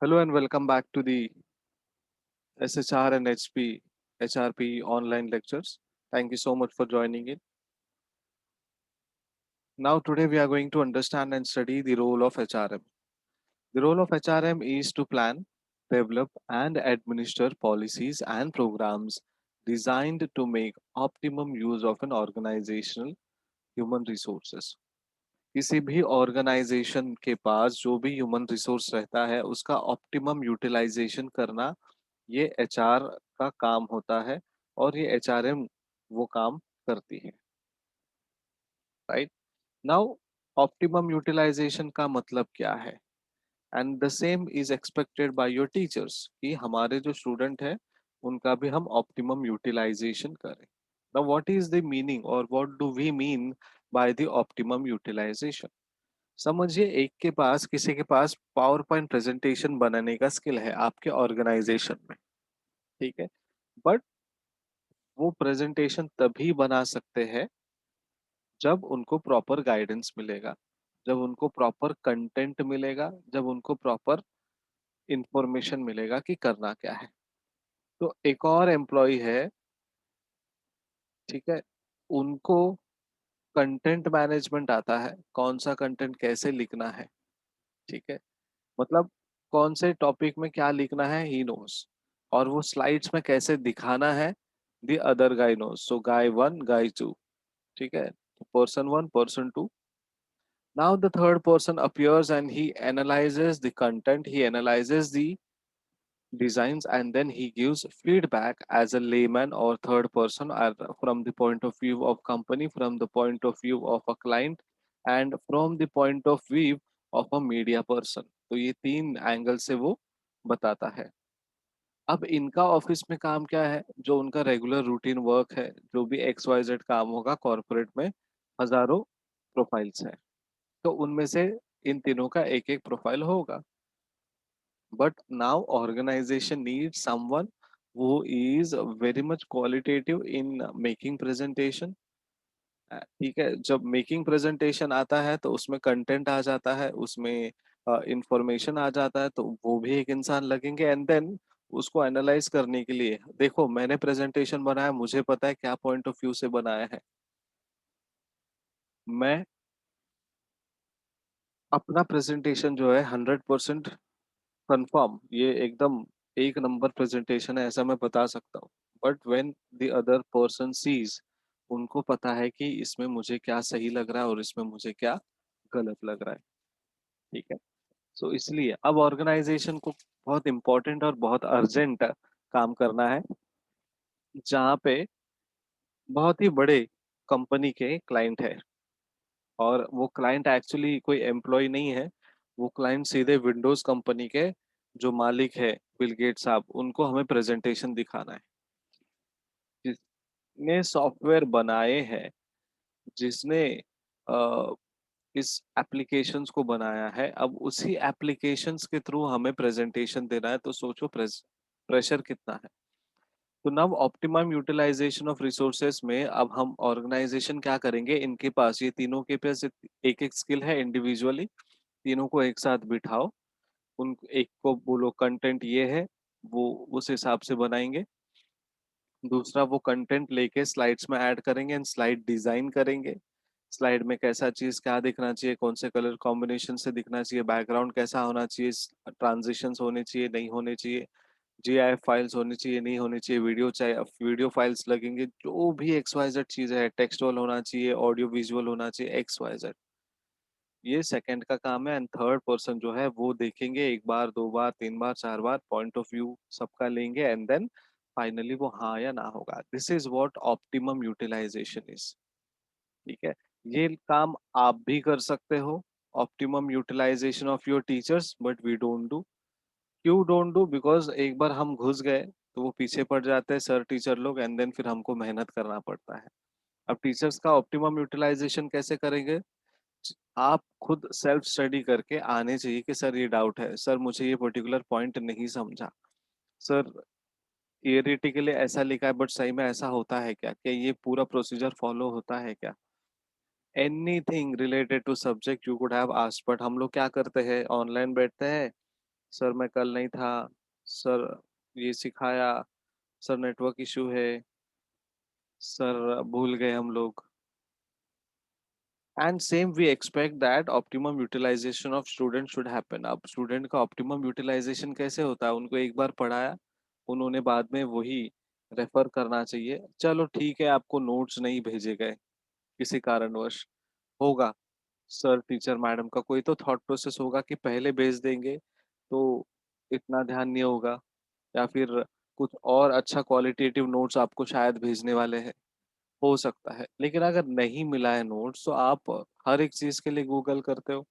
Hello and welcome back to the SHR and HRP online lectures. Thank you so much for joining in. Now, today we are going to understand and study the role of HRM. The role of HRM is to plan, develop, and administer policies and programs designed to make optimum use of an organizational human resources. किसी भी organisation के पास जो भी human resource रहता है उसका optimum utilisation करना ये एचआर का काम होता है और ये एचआरएम वो काम करती है, राइट? नाउ ऑप्टिमम यूटिलाइजेशन का मतलब क्या है? And the same is expected by your teachers कि हमारे जो स्टूडेंट है उनका भी हम ऑप्टिमम यूटिलाइजेशन करें. Now what is the meaning और what do we mean by the optimum utilization? समझिए एक के पास किसी के पास पावर पॉइंट प्रेजेंटेशन बनाने का स्किल है आपके ऑर्गेनाइजेशन में, ठीक है? बट वो प्रेजेंटेशन तभी बना सकते हैं जब उनको प्रॉपर गाइडेंस मिलेगा, जब उनको प्रॉपर कंटेंट मिलेगा, जब उनको प्रॉपर इंफॉर्मेशन मिलेगा कि करना क्या है. तो एक और एम्प्लॉय है, ठीक है, उनको कंटेंट मैनेजमेंट आता है, कौन सा कंटेंट कैसे लिखना है, ठीक है, मतलब कौन से टॉपिक में क्या लिखना है ही नोस, और वो स्लाइड्स में कैसे दिखाना है the other guy knows. So guy one guy two, ठीक है, person one person two. Now the third person appears and he analyzes the content, he analyzes the designs, and then he gives feedback as a layman or third person from the point of view of company, from the point of view of a client, and from the point of view of a media person. तो ये तीन angle से वो बताता है. अब इनका office में काम क्या है? जो उनका रेगुलर रूटीन वर्क है, जो भी एक्स वाई जेड काम होगा कॉर्पोरेट में, हजारों प्रोफाइल्स हैं, तो उनमें से इन तीनों का एक एक प्रोफाइल होगा. But now organisation need someone who is very much qualitative in making presentation. ठीक है, जब मेकिंग प्रेजेंटेशन आता है तो उसमें कंटेंट आ जाता है, उसमें इंफॉर्मेशन आ जाता है, तो वो भी एक इंसान लगेंगे. एंड देन उसको एनालाइज करने के लिए, देखो मैंने प्रेजेंटेशन बनाया, मुझे पता है क्या पॉइंट ऑफ व्यू से बनाया है, मैं अपना प्रेजेंटेशन जो है 100% कंफर्म, ये एकदम एक नंबर प्रेजेंटेशन है ऐसा मैं बता सकता हूँ. But when the other person sees, उनको पता है कि इसमें मुझे क्या सही लग रहा है और इसमें मुझे क्या गलत लग रहा है, ठीक है. सो इसलिए अब ऑर्गेनाइजेशन को बहुत इंपॉर्टेंट और बहुत अर्जेंट काम करना है, जहाँ पे बहुत ही बड़े कंपनी के क्लाइंट है, और वो क्लाइंट एक्चुअली कोई एम्प्लॉय नहीं है, वो क्लाइंट सीधे विंडोज कंपनी के जो मालिक है बिल गेट साहब, उनको हमें प्रेजेंटेशन दिखाना है. जिसने सॉफ्टवेयर बनाए हैं, जिसने अ, इस एप्लीकेशंस को बनाया है, अब उसी एप्लीकेशंस के थ्रू हमें प्रेजेंटेशन देना है, तो सोचो प्रेशर कितना है. तो now optimum utilisation of resources में अब हम ऑर्गेनाइजेशन क्या करेंगे, इनके पास ये तीनों के पास एक एक स्किल है इंडिविजुअली, तीनों को एक साथ बिठाओ, उन एक को बोलो कंटेंट ये है, वो उस हिसाब से बनाएंगे. दूसरा वो कंटेंट लेके स्लाइड्स में ऐड करेंगे एंड स्लाइड डिजाइन करेंगे. स्लाइड में कैसा चीज क्या दिखना चाहिए, कौन से कलर कॉम्बिनेशन से दिखना चाहिए, बैकग्राउंड कैसा होना चाहिए, ट्रांजिशंस होने चाहिए नहीं होने चाहिए, जीआईएफ फाइल्स होनी चाहिए नहीं होनी चाहिए, वीडियो चाहिए वीडियो फाइल्स लगेंगे, जो भी एक्स वाई जेड चीज है, टेक्सटुअल होना चाहिए, ऑडियो विजुअल होना चाहिए, एक्स वाई जेड. ये सेकंड का काम है. एंड थर्ड पर्सन जो है वो देखेंगे एक बार दो बार तीन बार चार बार, पॉइंट ऑफ व्यू सबका लेंगे, एंड देन फाइनली वो हाँ या ना होगा. This is what optimum utilisation is, ठीक है. ये काम आप भी कर सकते हो, optimum utilisation of your teachers, but we don't do. क्यों डोंट डू? बिकॉज एक बार हम घुस गए तो वो पीछे पड़ जाते हैं सर टीचर लोग, एंड देन फिर हमको मेहनत करना पड़ता है. अब टीचर्स का ऑप्टिमम यूटिलाइजेशन कैसे करेंगे? आप खुद सेल्फ स्टडी करके आने चाहिए कि सर ये डाउट है, सर मुझे ये पर्टिकुलर पॉइंट नहीं समझा, सर थियरिटिकली ऐसा लिखा है बट सही में ऐसा होता है क्या, क्या ये पूरा प्रोसीजर फॉलो होता है क्या? Anything related to subject you could have asked. बट हम लोग क्या करते हैं, ऑनलाइन बैठते हैं, सर मैं कल नहीं था, सर ये सिखाया, सर नेटवर्क इशू है, सर भूल गए हम लोग। And same we expect that optimum utilisation of student should happen. अब स्टूडेंट का ऑप्टिमम यूटिलाइजेशन कैसे होता है? उनको एक बार पढ़ाया, उन्होंने बाद में वही रेफर करना चाहिए। चलो ठीक है, आपको नोट्स नहीं भेजे गए किसी कारणवश, होगा, सर टीचर मैडम का कोई तो थॉट प्रोसेस होगा कि पहले भेज देंगे तो इतना ध्यान नहीं होगा, या फिर कुछ और अच्छा क्वालिटेटिव नोट्स आपको शायद भेजने वाले हैं, हो सकता है। लेकिन अगर नहीं मिला है नोट्स तो आप हर एक चीज के लिए गूगल करते हो।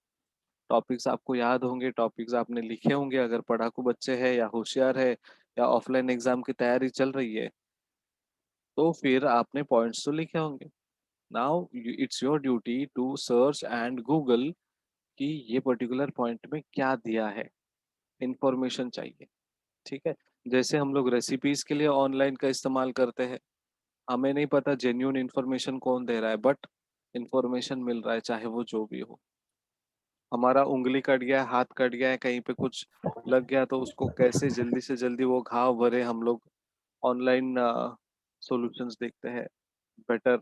टॉपिक्स आपको याद होंगे, टॉपिक्स आपने लिखे होंगे, अगर पढ़ाकू बच्चे हैं या होशियार है या ऑफलाइन एग्जाम की तैयारी चल रही है, तो फिर आपने पॉइंट्स तो लिखे होंगे। Now it's your duty to search and Google कि ये पर्टिकुलर पॉइंट में क्या दिया है, इंफॉर्मेशन चाहिए। ठीक है, जैसे हम लोग रेसिपीज के लिए ऑनलाइन का इस्तेमाल करते हैं, हमें नहीं पता जेन्यून इन्फॉर्मेशन कौन दे रहा है, बट इन्फॉर्मेशन मिल रहा है चाहे वो जो भी हो। हमारा उंगली कट गया है, हाथ कट गया है, कहीं पे कुछ लग गया, तो उसको कैसे जल्दी से जल्दी वो घाव भरे, हम लोग ऑनलाइन सॉल्यूशंस देखते हैं, better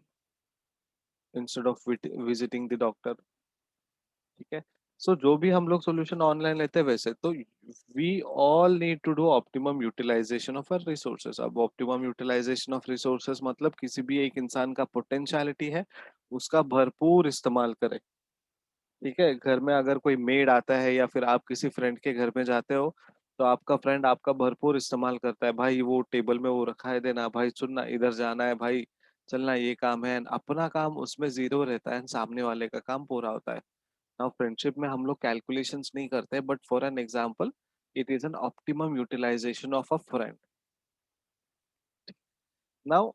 instead of visiting the doctor. ठीक है, सो जो भी हम लोग सॉल्यूशन ऑनलाइन लेते हैं वैसे तो we all need to do optimum utilisation of our resources. अब ऑप्टिमम यूटिलाइजेशन ऑफ रिसोर्सेज मतलब किसी भी एक इंसान का पोटेंशियलिटी है, उसका भरपूर इस्तेमाल करें। ठीक है, घर में अगर कोई मेड आता है या फिर आप किसी फ्रेंड के घर में जाते हो, तो आपका फ्रेंड आपका भरपूर इस्तेमाल करता है, भाई वो टेबल में वो रखा है देना, भाई सुनना इधर जाना है, भाई चलना ये काम है, अपना काम उसमें जीरो रहता है, सामने वाले का काम पूरा होता है। नाउ फ्रेंडशिप में हम लोग कैलकुलेशंस नहीं करते, but for an example, it is an optimum utilisation of a friend. Now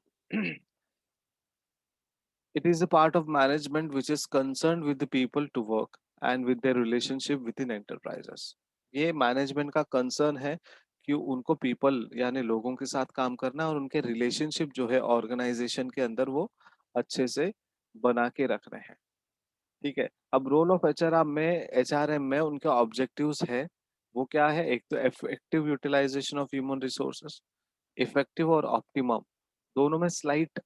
it is a part of management which is concerned with the people to work and with their relationship within enterprises। ये management का concern है कि उनको people यानी लोगों के साथ काम करना है और उनके रिलेशनशिप जो है ऑर्गेनाइजेशन के अंदर वो अच्छे से बना के रख रहे हैं। ठीक है, अब रोल ऑफ एचआरएम में, एचआरएम में उनके ऑब्जेक्टिव्स है, वो क्या है? एक तो effective utilisation of human resources. Effective और ऑप्टिमम दोनों में स्लाइट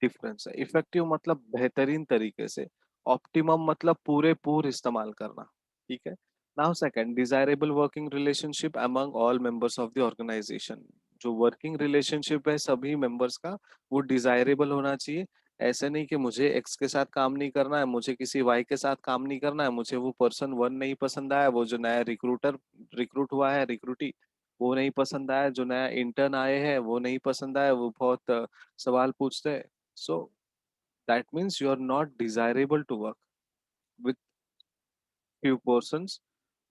डिफरेंस है। इफेक्टिव मतलब बेहतरीन तरीके से, ऑप्टिमम मतलब पूरे पूर इस्तेमाल करना। ठीक है, now second, desirable working relationship among all members of the organisation. जो वर्किंग रिलेशनशिप है सभी मेंबर्स का, वो डिजायरेबल होना चाहिए। ऐसे नहीं कि मुझे एक्स के साथ काम नहीं करना है, मुझे किसी वाई के साथ काम नहीं करना है, मुझे वो पर्सन वन नहीं पसंद आया, वो जो नया रिक्रूट हुआ है, रिक्रूटी, वो नहीं पसंद आया, जो नया इंटर्न आए हैं वो नहीं पसंद आया, वो बहुत सवाल पूछते हैं। So that means you are not desirable to work with few persons,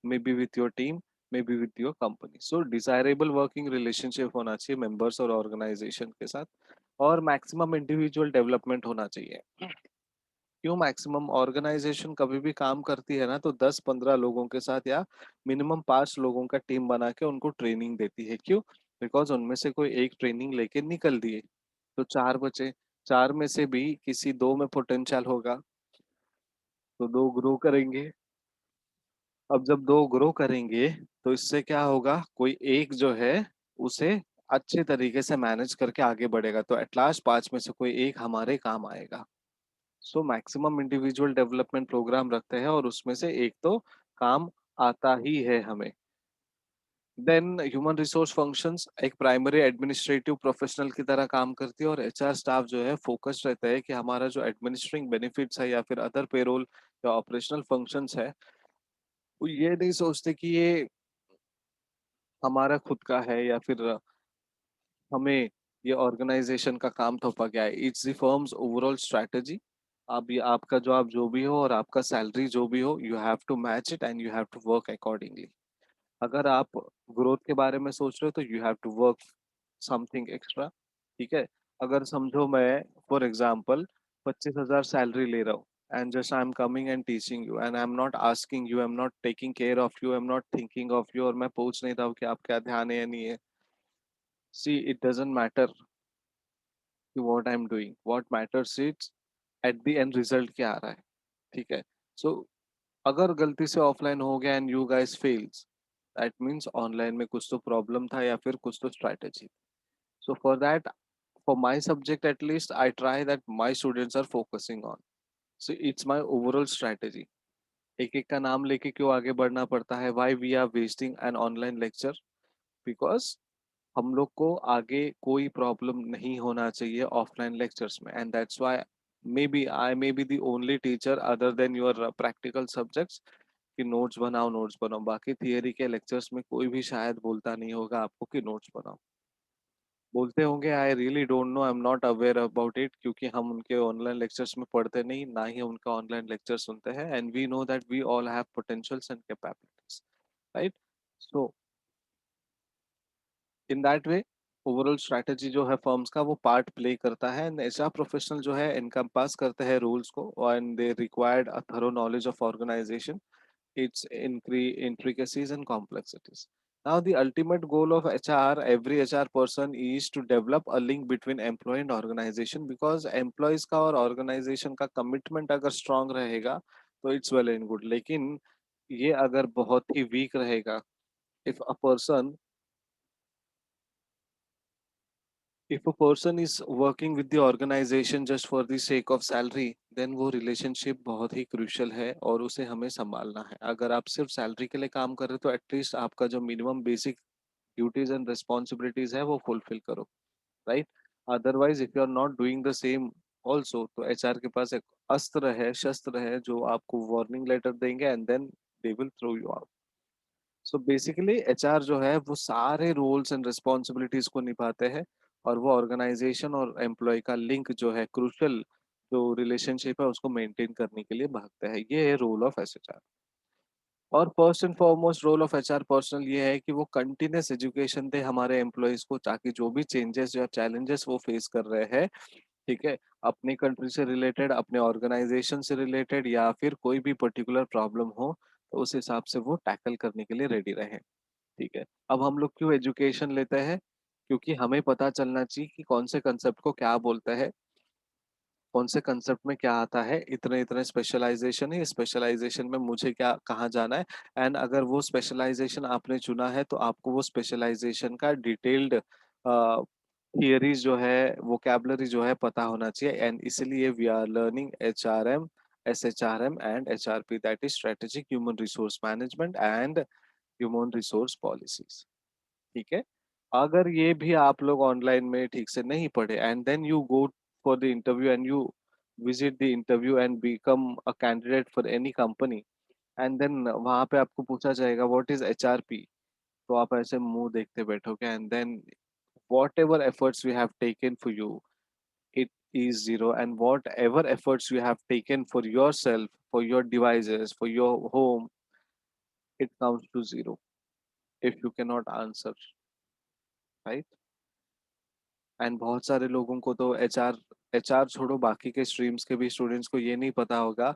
maybe with your team, maybe with your company। so desirable working relationship होना चाहिए members और organization के साथ, और maximum individual development होना चाहिए। क्यों मैक्सिमम? ऑर्गेनाइजेशन कभी भी काम करती है ना तो 10-15 लोगों के साथ या मिनिमम 5 लोगों का टीम बना के उनको ट्रेनिंग देती है। क्यों? बिकॉज उनमें से कोई एक ट्रेनिंग लेके निकल दिए तो चार बचे, चार में से भी किसी दो में पोटेंशियल होगा, तो दो ग्रो करेंगे। अब जब दो ग्रो करेंगे तो इससे क्या होगा? कोई एक जो है उसे अच्छे तरीके से मैनेज करके आगे बढ़ेगा, तो एट लास्ट 5 में से कोई एक हमारे काम आएगा। So maximum individual development programme रखते हैं और उसमें से एक तो काम आता ही है हमें। देन ह्यूमन रिसोर्स फंक्शंस एक प्राइमरी एडमिनिस्ट्रेटिव प्रोफेशनल की तरह काम करती है, और एचआर स्टाफ जो है फोकस्ड रहता है कि हमारा जो एडमिनिस्ट्रिंग बेनिफिट्स है या फिर अदर पेरोल या ऑपरेशनल फंक्शंस है, वो ये नहीं सोचते कि ये हमारा खुद का है या फिर हमें ये ऑर्गेनाइजेशन का काम थोपा गया है। It's the firms overall strategy. आप ये आपका जो आप जो भी हो और आपका सैलरी जो भी हो, you have to match it and you have to work accordingly. अगर आप ग्रोथ के बारे में सोच रहे हो तो you have to work something extra. ठीक है, अगर समझो मैं फॉर एग्जांपल 25,000 सैलरी ले रहा हूँ, and just I am coming and teaching you and I am not asking you, I am not taking care of you, I am not thinking of you, और मैं पूछ नहीं रहा हूँ कि आप क्या ध्यान है या नहीं है। सी इट डजेंट मैटर कि what I am doing, what matters it's at the end result क्या आ रहा है। ठीक है, सो अगर गलती से ऑफलाइन हो गया and you guys fails, that means online में कुछ तो प्रॉब्लम था या फिर कुछ तो strategy. So for that, for my subject at least, I try that my students are focusing on. So it's my overall strategy. एक एक का नाम लेके क्यों आगे बढ़ना पड़ता है? Why we are wasting an online lecture? Because हम लोग को आगे कोई प्रॉब्लम नहीं होना चाहिए ऑफलाइन लेक्चर्स में, and that's why may be I may be the only teacher other than your practical subjects कि नोट्स बनाओ। बाकी थियरी के लेक्चर्स में कोई भी शायद बोलता नहीं होगा आपको कि नोट्स बनाओ। बोलते होंगे, I really don't know, I am not aware about it, क्योंकि हम उनके ऑनलाइन लेक्चर्स में पढ़ते नहीं, ना ही उनका ऑनलाइन लेक्चर सुनते हैं, and we know that we all have potentials and capabilities, right? So in that way overall strategy जो है फर्म्स का वो पार्ट प्ले करता है, एंड एचआर प्रोफेशनल जो है इनकम्पास करते हैं रूल्स को, and they required a thorough knowledge of organization, its intricacies and complexities. Now, the ultimate goal of HR, every HR person, is to develop a link between employee and organization, because employees का और organization का commitment अगर strong रहेगा तो it's well and good, लेकिन ये अगर बहुत ही weak रहेगा, if a person if a person is working with the organization just for the sake of salary, then वो relationship बहुत ही crucial है और उसे हमें संभालना है। अगर आप सिर्फ सैलरी के लिए काम कर रहे हो तो एटलीस्ट आपका जो minimum basic duties and responsibilities है वो फुलफिल करो, right? Otherwise if you are not doing the same also, तो एचआर के पास एक अस्त्र है, शस्त्र है, जो आपको वार्निंग लेटर देंगे and then they will throw you out. So basically HR जो है वो सारे रोल्स एंड रिस्पॉन्सिबिलिटीज को निभाते हैं, और वो ऑर्गेनाइजेशन और एम्प्लॉय का लिंक जो है, क्रूशल जो रिलेशनशिप है, उसको मेंटेन करने के लिए भागते हैं। ये है रोल ऑफ एचआर। और first and foremost role of HR personal ये है कि वो कंटिन्यूस एजुकेशन दे हमारे एम्प्लॉयज को, ताकि जो भी चेंजेस या चैलेंजेस वो फेस कर रहे हैं, ठीक है, अपनी कंट्री से रिलेटेड, अपने ऑर्गेनाइजेशन से रिलेटेड, या फिर कोई भी पर्टिकुलर प्रॉब्लम हो, तो उस हिसाब से वो टैकल करने के लिए रेडी रहे। ठीक है, अब हम लोग क्यों एजुकेशन लेते हैं? क्योंकि हमें पता चलना चाहिए कि कौन से कंसेप्ट को क्या बोलते हैं, कौन से कंसेप्ट में क्या आता है, इतने इतने स्पेशलाइजेशन है, स्पेशलाइजेशन में मुझे क्या कहाँ जाना है, एंड अगर वो स्पेशलाइजेशन आपने चुना है तो आपको वो स्पेशलाइजेशन का डिटेल्ड थियरीज जो है, वोकैबलरी जो है पता होना चाहिए, एंड इसलिए we are learning HRM, SHRM एंड HRP, that is strategic human resource management and human resource policies. ठीक है, अगर ये भी आप लोग ऑनलाइन में ठीक से नहीं पढ़े, and then you go for the interview and you visit the interview and become a candidate for any company, and then वहां पे आपको पूछा जाएगा व्हाट इज HRP, तो आप ऐसे मुंह देखते बैठोगे, and then whatever efforts we have taken for you, it is zero, and whatever efforts you have taken for yourself, for your devices, for your home, it comes to zero if you cannot answer, right? And बहुत सारे लोगों को तो HR छोड़ो, बाकी के streams के भी स्टूडेंट्स को ये नहीं पता होगा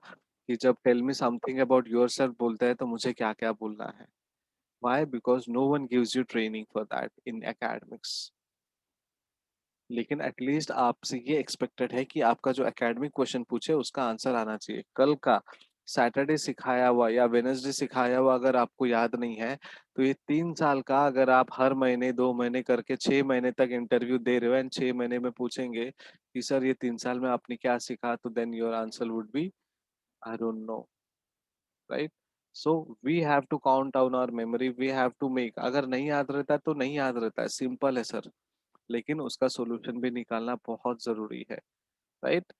कि जब tell me something about yourself बोलते हैं तो मुझे क्या क्या बोलना है। Why? Because no one gives you training for that in academics. लेकिन एटलीस्ट आपसे ये एक्सपेक्टेड है कि आपका जो एकेडमिक क्वेश्चन पूछे उसका आंसर आना चाहिए। कल का सैटरडे सिखाया हुआ या वेनसडे सिखाया हुआ अगर आपको याद नहीं है, तो ये 3 साल का अगर आप हर महीने 2 महीने करके 6 महीने तक इंटरव्यू दे रहे हो, एंड 6 महीने में पूछेंगे कि सर ये 3 साल में आपने क्या सीखा, तो then your answer would be I don't know, right? So we have to count down our memory, we have to make, अगर नहीं याद रहता है तो नहीं याद रहता है, सिंपल है सर, लेकिन उसका सोल्यूशन भी निकालना बहुत जरूरी है, right?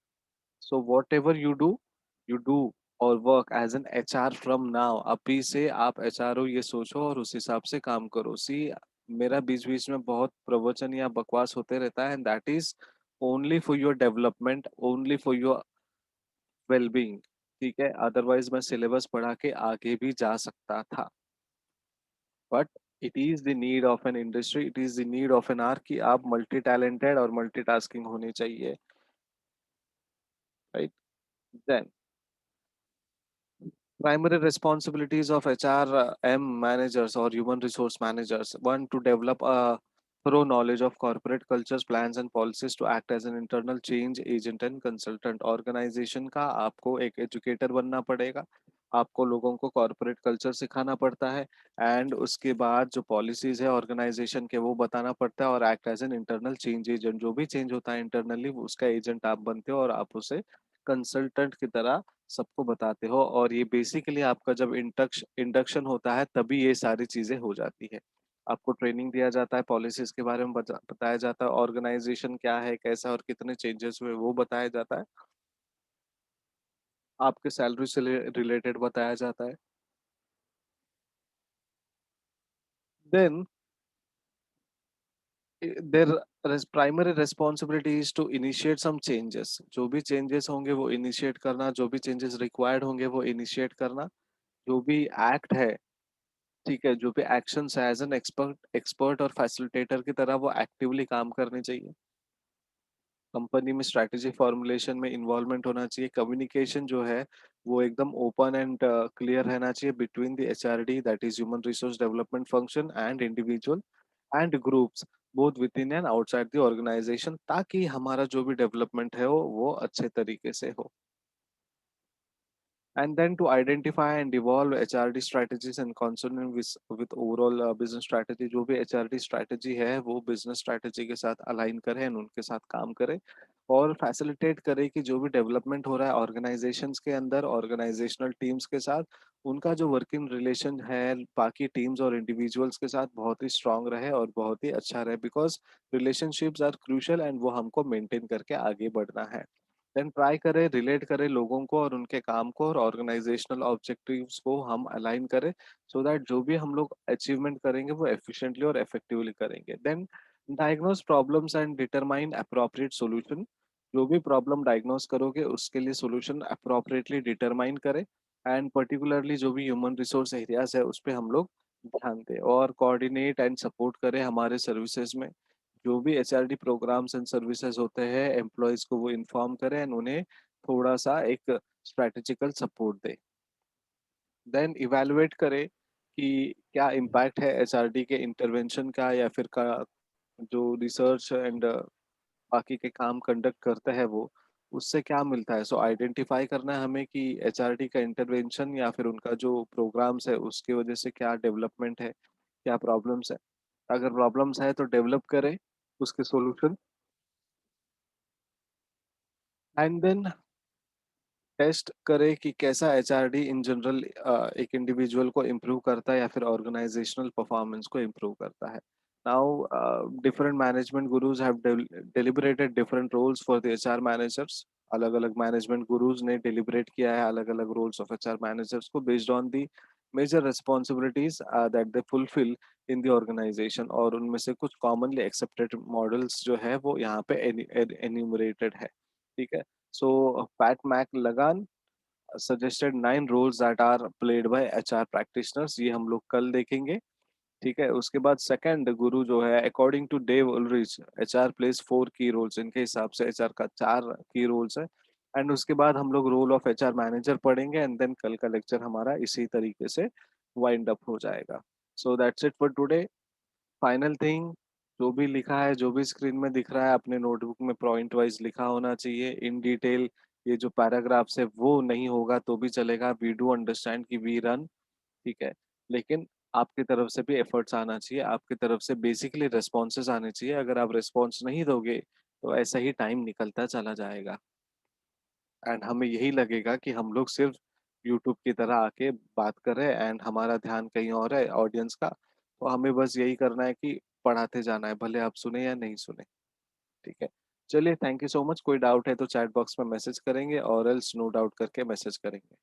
So whatever you do और work as an HR from now, अभी से आप HR हो ये सोचो और उस हिसाब से काम करो। सी, मेरा बीच बीच में बहुत प्रवचन या बकवास होते रहता है, and that is only for your development, only for your wellbeing. ठीक है, अदरवाइज मैं सिलेबस पढ़ा के आगे भी जा सकता था, but it is the need of an industry, it is the need of an hour कि आप मल्टी टैलेंटेड और मल्टीटास्किंग होनी चाहिए, right? Then primary responsibilities of HRM managers or human resource managers: one, to develop a thorough knowledge of corporate cultures, plans and policies, to act as an internal change agent and consultant। Organization का आपको एक educator बनना पड़ेगा, आपको लोगों को corporate culture सिखाना पड़ता है एंड उसके बाद जो पॉलिसीज़ है ऑर्गेनाइज़ेशन के वो बताना पड़ता है और act as an internal change agent. जो भी चेंज होता है इंटरनली उसका एजेंट आप बनते हो और आप उसे कंसल्टेंट की तरह सबको बताते हो और ये बेसिकली आपका जब इंडक्शन होता है तभी ये सारी चीज़ें हो जाती है। आपको ट्रेनिंग दिया जाता है, पॉलिसीज़ के बारे में बताया जाता है, ऑर्गेनाइज़ेशन क्या है, कैसा और कितने चेंजेस हुए वो बताया जाता है। आपके सैलरी से रिलेटेड बताया जाता है। Then their primary responsibility is to initiate some changes। जो भी चेंजेस होंगे वो इनिशिएट करना, जो भी चेंजेस रिक्वायर्ड होंगे वो इनिशिएट करना, जो भी एक्ट है, ठीक है, जो भी एक्शंस है एज एन एक्सपर्ट एक्सपर्ट और फैसिलिटेटर की तरह वो एक्टिवली काम करने चाहिए। कंपनी में स्ट्रैटेजी फॉर्मुलेशन में इन्वॉल्वमेंट होना चाहिए। कम्युनिकेशन जो है वो एकदम ओपन एंड क्लियर रहना चाहिए between the HRD that is human resource development function and individual and groups both within and outside the organization, ताकि हमारा जो भी डेवलपमेंट है वो अच्छे तरीके से हो। And then to identify and evolve HRD strategies and consonant with overall business strategy। जो भी HRD strategy है वो business strategy के साथ align करे and उनके साथ काम करे और facilitate करे कि जो भी development हो रहा है organizations के अंदर organizational teams के साथ, उनका जो working relation है बाकी teams और individuals के साथ बहुत ही strong रहे और बहुत ही अच्छा रहे, because relationships are crucial and वो हमको maintain करके आगे बढ़ना है। देन ट्राई करें रिलेट करें लोगों को और उनके काम को और ऑर्गेनाइजेशनल ऑब्जेक्टिव्स को हम अलाइन करें, सो दैट जो भी हम लोग अचीवमेंट करेंगे वो एफिशिएंटली और इफेक्टिवली करेंगे। Then diagnose problems and determine appropriate solution. जो भी प्रॉब्लम डायग्नोज करोगे उसके लिए सॉल्यूशन अप्रोप्रिएटली डिटरमाइन करें एंड पर्टिकुलरली जो भी ह्यूमन रिसोर्स एरियाज है उस पे हम लोग ध्यान दें और कोऑर्डिनेट एंड सपोर्ट करें हमारे सर्विसेज में। जो भी एचआरडी प्रोग्राम्स एंड सर्विसेज होते हैं एम्प्लॉयज को वो इन्फॉर्म करें एंड उन्हें थोड़ा सा एक स्ट्रेटेजिकल सपोर्ट दे। देन इवेलुएट करें कि क्या इम्पैक्ट है एचआरडी के इंटरवेंशन का या फिर का जो रिसर्च एंड बाकी के काम कंडक्ट करते हैं वो उससे क्या मिलता है। सो आइडेंटिफाई करना है हमें कि एचआरडी का इंटरवेंशन या फिर उनका जो प्रोग्राम्स है उसकी वजह से क्या डेवलपमेंट है, क्या प्रॉब्लम्स है। अगर प्रॉब्लम्स है तो डेवलप करें उसके सॉल्यूशन एंड देन टेस्ट करे कि कैसा एचआरडी इन जनरल एक इंडिविजुअल को इम्प्रूव करता है या फिर ऑर्गेनाइजेशनल परफॉर्मेंस को इम्प्रूव करता है। Now different management gurus have deliberated different roles for the HR managers. अलग अलग मैनेजमेंट गुरुज ने डिलिबरेट किया है अलग अलग रोल्स ऑफ एचआर मैनेजर्स को based on the major responsibilities that they fulfil in the organization, और उनमें से कुछ कॉमनली एक्सेप्टेड मॉडल्स जो है वो यहाँ पे एन्यूमरेटेड है। ठीक है। So Pat McLagan suggested 9 roles that are played by HR practitioners। ये हम लोग कल देखेंगे। ठीक है। उसके बाद सेकंड गुरु जो है according to Dave Ulrich HR plays 4 key roles. इनके हिसाब से एचआर का 4 की रोल्स है। एंड उसके बाद हम लोग रोल ऑफ एचआर मैनेजर पढ़ेंगे एंड देन कल का लेक्चर हमारा इसी तरीके से वाइंड अप हो जाएगा। So that's it for today. Final thing, जो भी लिखा है जो भी स्क्रीन में दिख रहा है अपने नोटबुक में पॉइंट वाइज लिखा होना चाहिए इन डिटेल। ये जो पैराग्राफ्स है वो नहीं होगा तो भी चलेगा। वी डू अंडरस्टैंड कि वी रन, ठीक है, लेकिन आपकी तरफ से भी एफर्ट्स आना चाहिए, आपकी तरफ से बेसिकली रेस्पॉन्सेज आने चाहिए। अगर आप रेस्पॉन्स नहीं दोगे तो ऐसा ही टाइम निकलता चला जाएगा एंड हमें यही लगेगा कि हम लोग सिर्फ यूट्यूब की तरह आके बात कर रहे हैं एंड हमारा ध्यान कहीं और है ऑडियंस का। तो हमें बस यही करना है कि पढ़ाते जाना है, भले आप सुने या नहीं सुने। ठीक है। चलिए, थैंक यू सो मच। कोई डाउट है तो चैट बॉक्स में मैसेज करेंगे और एल्स नो डाउट करके मैसेज करेंगे।